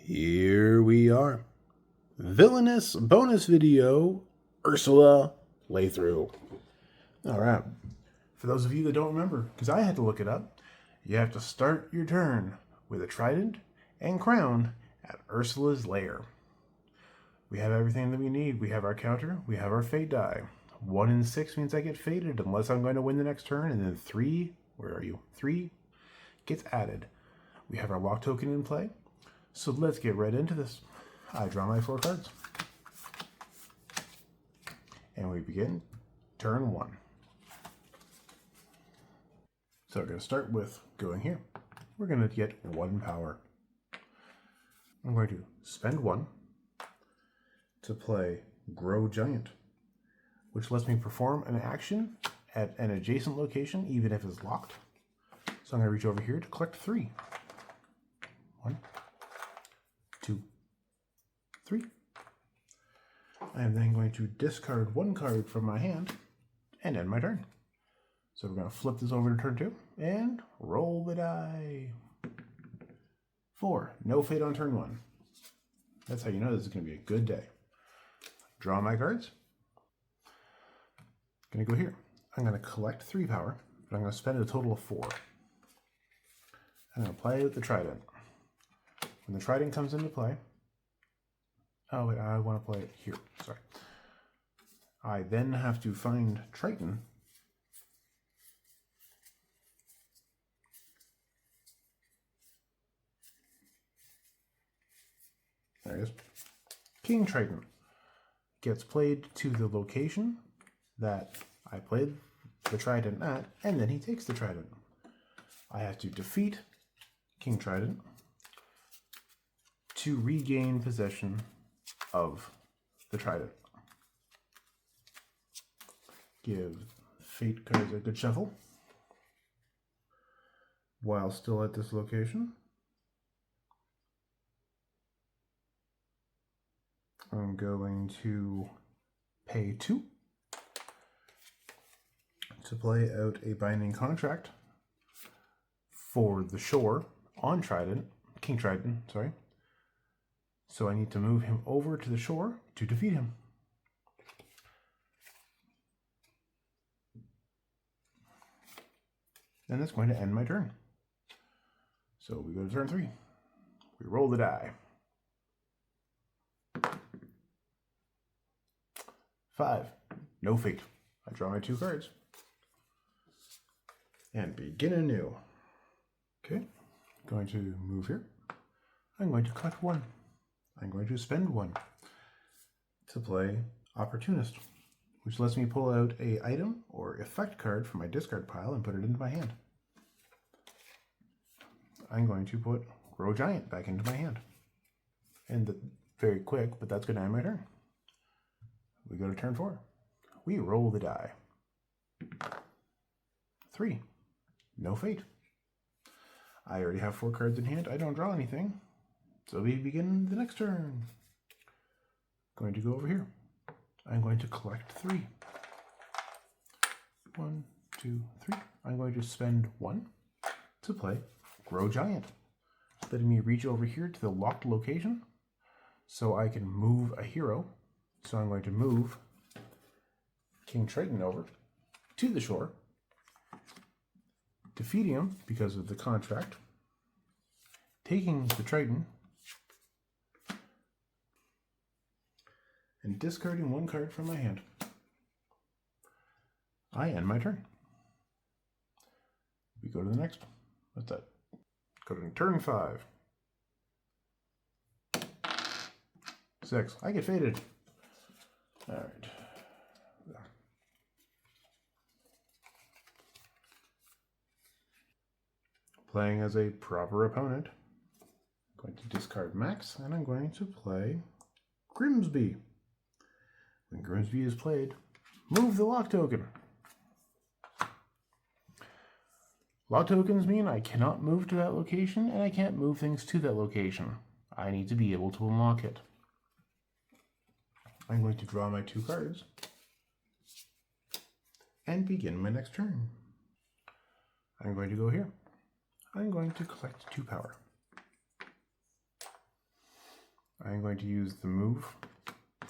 Here we are. Villianous bonus video, Ursula playthrough. All right. For those of you that don't remember, because I had to look it up, you have to start your turn with a trident and crown at Ursula's lair. We have everything that we need. We have our counter. We have our fate die. 1 in 6 means I get fated unless I'm going to win the next turn. And then 3, where are you? 3 gets added. We have our lock token in play. So let's get right into this. I draw my 4 cards. And we begin turn 1. So we're going to start with going here. We're going to get 1 power. I'm going to spend 1 to play Grow Giant, which lets me perform an action at an adjacent location even if it's locked. So I'm going to reach over here to collect 3. 1, 2, 3. I am then going to discard 1 card from my hand and end my turn. So we're going to flip this over to turn 2 and roll the die. 4. No fate on turn 1. That's how you know this is going to be a good day. Draw my cards. I'm going to go here. I'm going to collect 3 power, but I'm going to spend a total of 4. I'm going to play with the trident. When the trident comes into play, oh wait, I want to play it here, sorry. I then have to find Triton. There it is. King Triton gets played to the location that I played the trident at, and then he takes the trident. I have to defeat King Trident to regain possession of the trident. Give fate cards a good shuffle. While still at this location, I'm going to pay 2 to play out a binding contract for the shore on Trident, King Trident, sorry. So I need to move him over to the shore to defeat him. And that's going to end my turn. So we go to turn 3. We roll the die. 5. No fate. I draw my 2 cards. And begin anew. Okay. Going to move here. I'm going to collect 1. I'm going to spend 1 to play Opportunist, which lets me pull out an item or effect card from my discard pile and put it into my hand. I'm going to put Grow Giant back into my hand. And very quick, but that's going to end my turn. We go to turn 4. We roll the die. 3. No fate. I already have 4 cards in hand. I don't draw anything. So we begin the next turn. Going to go over here. I'm going to collect 3. 1, 2, 3. I'm going to spend 1 to play Grow Giant, letting me reach over here to the locked location so I can move a hero. So I'm going to move King Triton over to the shore, defeating him because of the contract, taking the Triton, and discarding 1 card from my hand. I end my turn. We go to the next one. What's that? Go to turn 5. 6. I get fated. All right. Playing as a proper opponent. I'm going to discard Max, and I'm going to play Grimsby. When Grimsby is played, move the lock token. Lock tokens mean I cannot move to that location, and I can't move things to that location. I need to be able to unlock it. I'm going to draw my 2 cards and begin my next turn. I'm going to go here. I'm going to collect 2 power. I'm going to use the move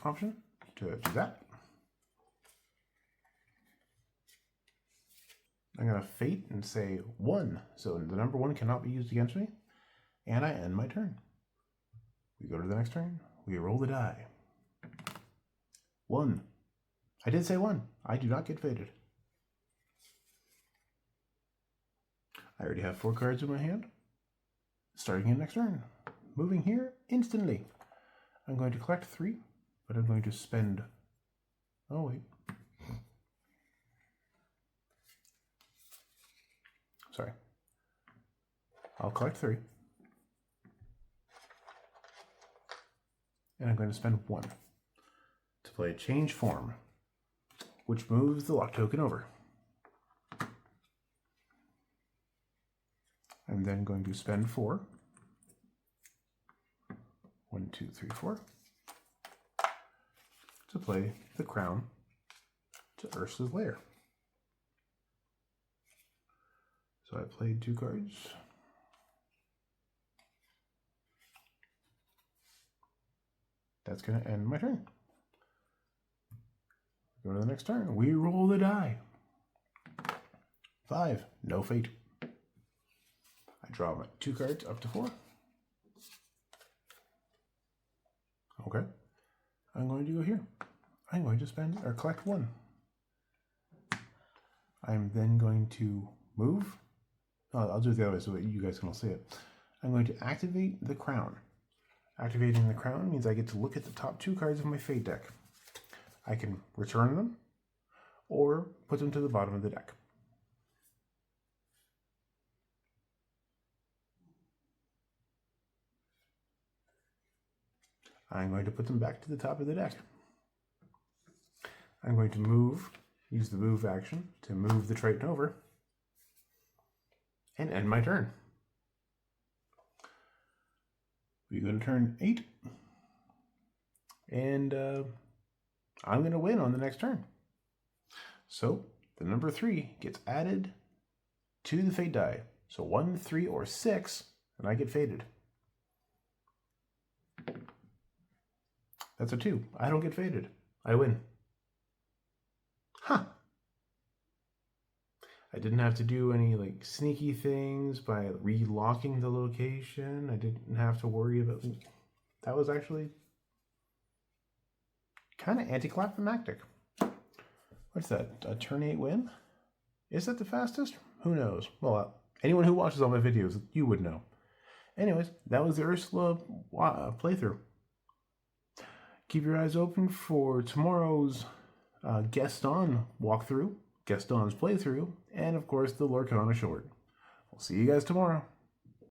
option to do that. I'm going to fate and say 1. So the number 1 cannot be used against me. And I end my turn. We go to the next turn. We roll the die. 1. I did say 1. I do not get fated. I already have 4 cards in my hand. Starting in next turn. Moving here instantly. I'm going to collect 3, but I'm going to spend... Oh, wait. Sorry. I'll collect 3. And I'm going to spend 1 to play Change Form, which moves the lock token over. I'm then going to spend 4. 1, 2, 3, 4. To play the crown to Ursula's lair. So I played 2 cards. That's going to end my turn. Go to the next turn. We roll the die. 5. No fate. I draw my 2 cards up to 4. Okay. I'm going to go here. I'm going to spend or collect 1. I'm then going to move. I'll do it the other way so that you guys can all see it. I'm going to activate the crown. Activating the crown means I get to look at the top 2 cards of my fate deck. I can return them or put them to the bottom of the deck. I'm going to put them back to the top of the deck. I'm going to move, use the move action to move the Triton over, and end my turn. We go to turn 8, and I'm going to win on the next turn. So the number 3 gets added to the fate die. So 1, 3, or 6, and I get fated. That's a 2. I don't get fated. I win. Huh. I didn't have to do any like sneaky things by relocking the location. I didn't have to worry about... That was actually kind of anticlimactic. What's that? A turn 8 win? Is that the fastest? Who knows? Well, anyone who watches all my videos, you would know. Anyways, that was the Ursula playthrough. Keep your eyes open for tomorrow's Gaston walkthrough, Gaston's playthrough, and of course the Lorcana short. We'll see you guys tomorrow.